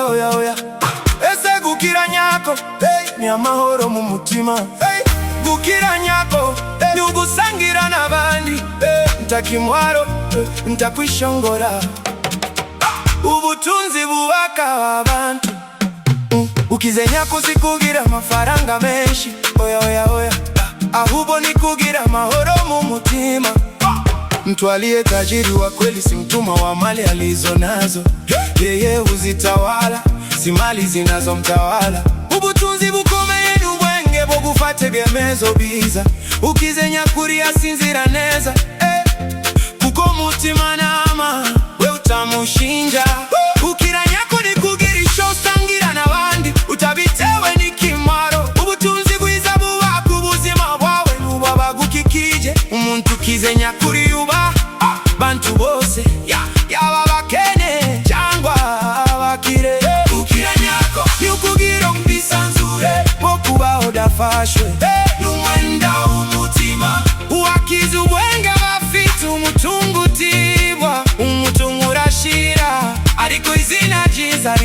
oya oya oya ese gukira nyako ni amahoro mu mutima. Gukira nyako ni ugusangira n'abandi, ntakimwaro ntakwishongora, ubutunzi bubaka abantu. Ukize nyako sikugira amafaranga menshi, oya oya oya, ahubwo ni kugira amahoro mu mutima. Mtu aliye tajiri wa kweli si mtumwa wa mali alizo nazo, yeye huzitawala, si mali zinazomtawala. Ubutunzi bukomeye n'ubwenge bwo gufategemezo biza, ukize nyakuri asinzira neza, kuko mutima nama we utamushinja. Ukira nyako ni kugira isho sangira n'abandi, utabitewe n'ikimwaro. Ubutunzi bwiza bubaka ubuzima bwawe n'ubaba gukikije. Umuntu ukize nyakuri yuba bantu bose, yaba bakene cyangwa abakire. Gukira nyako ni ukugira ubwisanzure bwo kubaho udafashwe n'umwenda w'umutima. Uwakize ubwenge bafite umutungo utibwa, umutungo urashira ariko izina ryiza